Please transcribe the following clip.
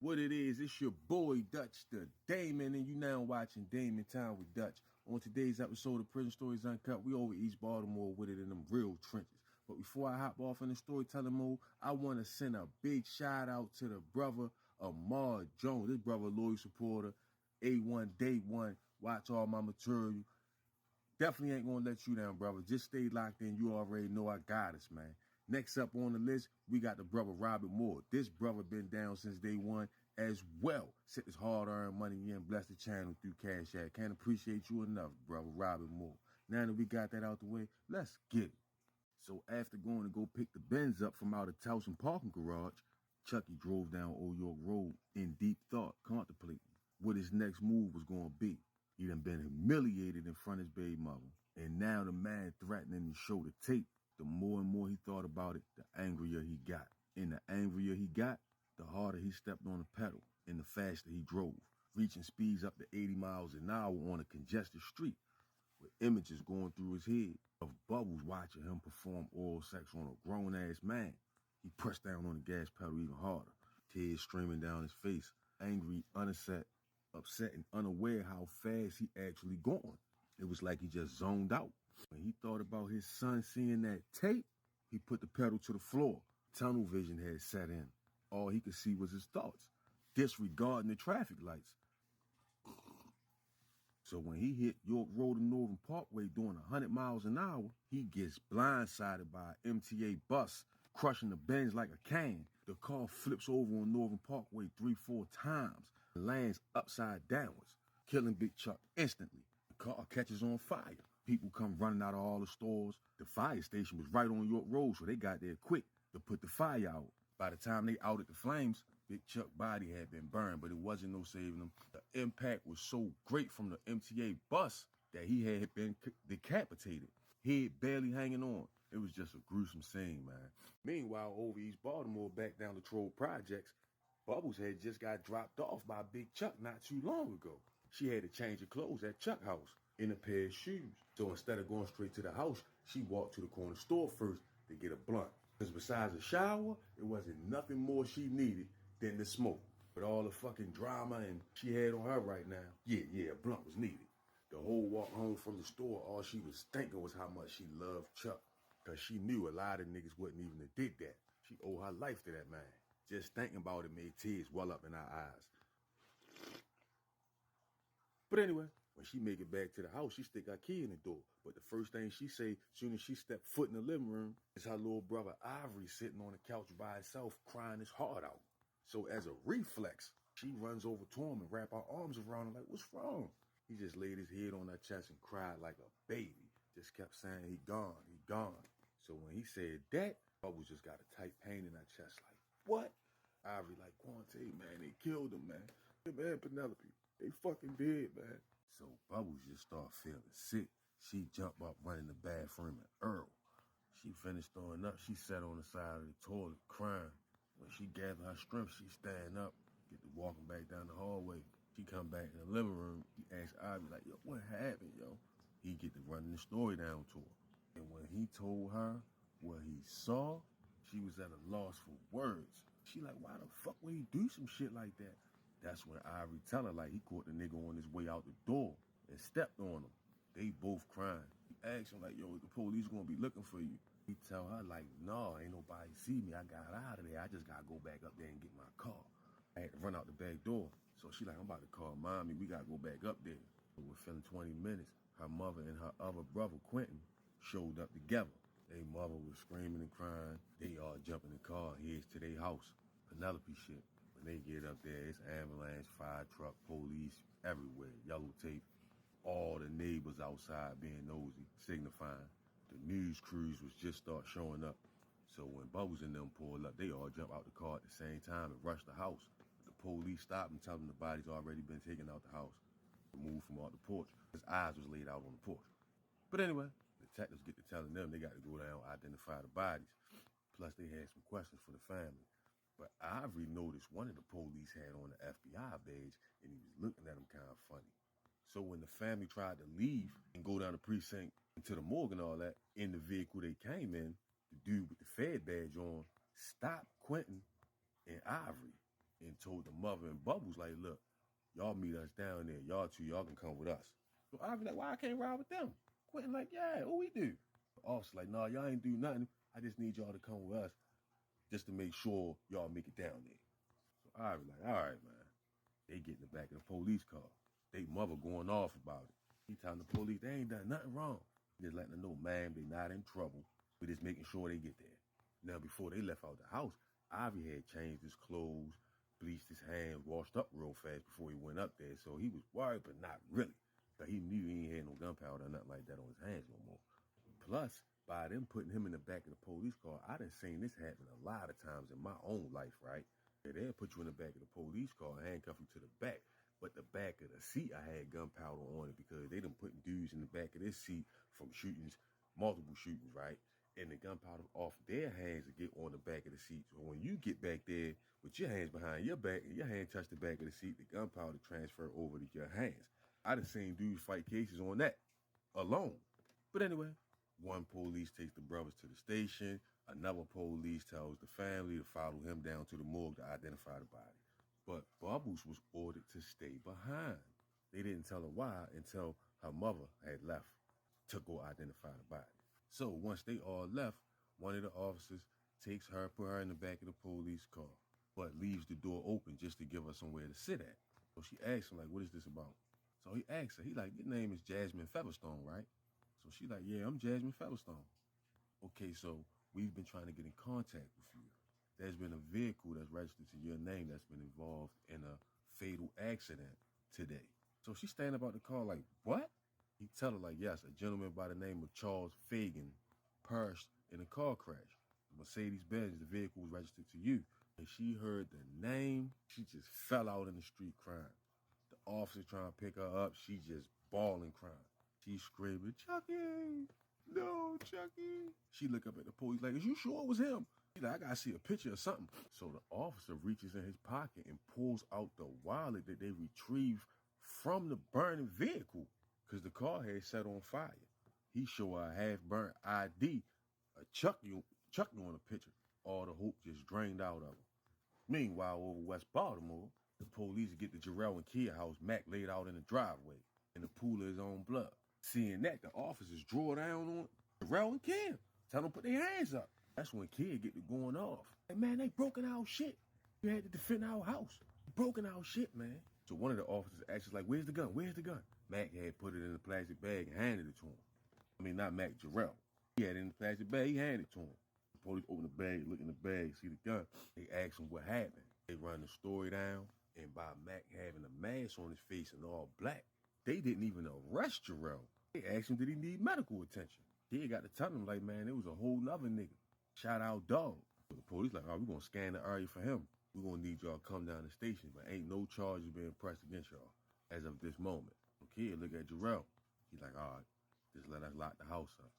What it is, it's your boy Dutch the Damon, and you now watching Damon Time with Dutch. On today's episode of Prison Stories Uncut, we over East Baltimore with it in them real trenches. But before I hop off in the storytelling mode, I want to send a big shout out to the brother Amar Jones. This brother, loyal supporter, A1 Day 1, watch all my material. Definitely ain't gonna let you down, brother. Just stay locked in. You already know I got us, man. Next up on the list, we got the brother Robert Moore. This brother been down since day one as well. Sent his hard-earned money in, bless the channel through Cash App. Can't appreciate you enough, brother Robert Moore. Now that we got that out the way, let's get it. So after going to go pick the Benz up from out of Towson parking garage, Chucky drove down Old York Road in deep thought, contemplating what his next move was going to be. He done been humiliated in front of his baby mother. And now the man threatening to show the tape. The more and more he thought about it, the angrier he got. And the angrier he got, the harder he stepped on the pedal and the faster he drove, reaching speeds up to 80 miles an hour on a congested street with images going through his head of Bubbles watching him perform oral sex on a grown-ass man. He pressed down on the gas pedal even harder, tears streaming down his face, angry, upset and unaware how fast he actually going. It was like he just zoned out. When he thought about his son seeing that tape, he put the pedal to the floor. Tunnel vision had set in. All he could see was his thoughts, disregarding the traffic lights. So when he hit York Road and Northern Parkway doing 100 miles an hour, he gets blindsided by an MTA bus, crushing the Benz like a can. The car flips over on Northern Parkway 3-4 times, lands upside downwards, killing Big Chuck instantly. The car catches on fire. People come running out of all the stores. The fire station was right on York Road, so they got there quick to put the fire out. By the time they outed the flames, Big Chuck's body had been burned, but it wasn't no saving him. The impact was so great from the MTA bus that he had been decapitated, head barely hanging on. It was just a gruesome scene, man. Meanwhile, over East Baltimore, back down the Troll Projects, Bubbles had just got dropped off by Big Chuck not too long ago. She had to change her clothes at Chuck's house in a pair of shoes. So instead of going straight to the house, she walked to the corner store first to get a blunt. Because besides a shower, it wasn't nothing more she needed than the smoke. With all the fucking drama and she had on her right now, a blunt was needed. The whole walk home from the store, all she was thinking was how much she loved Chuck. Because she knew a lot of niggas wouldn't even have did that. She owed her life to that man. Just thinking about it made tears well up in her eyes. But anyway, when she make it back to the house, she stick her key in the door. But the first thing she say, soon as she step foot in the living room, is her little brother Ivory sitting on the couch by himself, crying his heart out. So as a reflex, she runs over to him and wrap her arms around him like, what's wrong? He just laid his head on her chest and cried like a baby. Just kept saying, he gone, he gone. So when he said that, Bubbles just got a tight pain in her chest like, what? Ivory like, Quante, man, they killed him, man. Him and Penelope, they fucking did, man. So Bubbles just started feeling sick. She jumped up, running the bathroom, and Earl. She finished throwing up. She sat on the side of the toilet crying. When she gathered her strength, she stand up, get to walking back down the hallway. She come back in the living room. He asked Ivy, like, yo, what happened, yo? He get to running the story down to her. And when he told her what he saw, she was at a loss for words. She like, why the fuck would he do some shit like that? That's when Ivory tell her, like, he caught the nigga on his way out the door and stepped on him. They both crying. He asked him, like, yo, the police gonna be looking for you. He tell her, like, no, ain't nobody see me. I got out of there. I just gotta go back up there and get my car. I had to run out the back door. So she like, I'm about to call mommy. We gotta go back up there. But within 20 minutes, her mother and her other brother, Quentin, showed up together. Their mother was screaming and crying. They all jump in the car, heads to their house. Penelope shit. When they get up there, it's ambulance, fire truck, police, everywhere. Yellow tape. All the neighbors outside being nosy, signifying. The news crews was just start showing up. So when Bubbles and them pull up, they all jump out the car at the same time and rush the house. The police stop and tell them the body's already been taken out the house, removed from out the porch. His eyes was laid out on the porch. But anyway, detectives get to telling them they got to go down and identify the bodies. Plus they had some questions for the family. But Ivory noticed one of the police had on the FBI badge and he was looking at him kind of funny. So when the family tried to leave and go down the precinct into the morgue and all that, in the vehicle they came in, the dude with the Fed badge on stopped Quentin and Ivory and told the mother and Bubbles, like, look, y'all meet us down there. Y'all can come with us. So I be like, why I can't ride with them? Quentin like, yeah, what we do? The officer like, nah, y'all ain't do nothing. I just need y'all to come with us just to make sure y'all make it down there. So I be like, all right, man. They get in the back of the police car. They mother going off about it. He telling the police they ain't done nothing wrong. Just letting them know, ma'am, they not in trouble. We just making sure they get there. Now, before they left out the house, Ivy had changed his clothes, bleached his hands, washed up real fast before he went up there. So he was worried, but not really. But he knew he ain't had no gunpowder or nothing like that on his hands no more. Plus, by them putting him in the back of the police car, I done seen this happen a lot of times in my own life, right? They'll put you in the back of the police car and handcuff you to the back. But the back of the seat, I had gunpowder on it because they done putting dudes in the back of this seat from shootings, multiple shootings, right? And the gunpowder off their hands to get on the back of the seat. So when you get back there with your hands behind your back and your hand touch the back of the seat, the gunpowder transfer over to your hands. I done seen dudes fight cases on that alone. But anyway, one police takes the brothers to the station. Another police tells the family to follow him down to the morgue to identify the body. But Bubbles was ordered to stay behind. They didn't tell her why until her mother had left to go identify the body. So once they all left, one of the officers takes her, put her in the back of the police car, but leaves the door open just to give her somewhere to sit at. So she asks him, like, what is this about? So he asks her, he like, your name is Jasmine Featherstone, right? So she like, yeah, I'm Jasmine Featherstone. Okay, so we've been trying to get in contact with you. There's been a vehicle that's registered to your name that's been involved in a fatal accident today. So she standing up out the car like, what? He tell her like, yes, a gentleman by the name of Charles Fagan perished in a car crash. Mercedes-Benz, the vehicle was registered to you. And she heard the name, she just fell out in the street crying. The officer trying to pick her up, she just bawling crying. She's screaming, Chucky, no, Chucky. She look up at the police like, is you sure it was him? He's like, I gotta see a picture of something. So the officer reaches in his pocket and pulls out the wallet that they retrieved from the burning vehicle because the car had set on fire. He show her a half-burnt ID, a Chucky on the picture. All the hope just drained out of her. Meanwhile, over West Baltimore, the police get the Jarrell and Kia house Mac laid out in the driveway in the pool of his own blood. Seeing that, the officers draw down on Jarrell and Kia. Tell them to put their hands up. That's when Kia get to going off. And man, they broken our shit. We had to defend our house. Broken our shit, man. So one of the officers asks like, where's the gun? Where's the gun? Mac had put it in a plastic bag and handed it to him. I mean, not Mac, Jarrell. He had it in the plastic bag, he handed it to him. The police open the bag, look in the bag, see the gun. They ask him what happened. They run the story down, and by Mac having a mask on his face and all black, they didn't even arrest Jarrell. They asked him, did he need medical attention? He got to tell him, like, man, it was a whole nother nigga. Shout out dog. So the police like, all right, we're going to scan the area for him. We're going to need y'all to come down the station, but ain't no charges being pressed against y'all as of this moment. So kid look at Jarrell. He's like, all right, just let us lock the house up.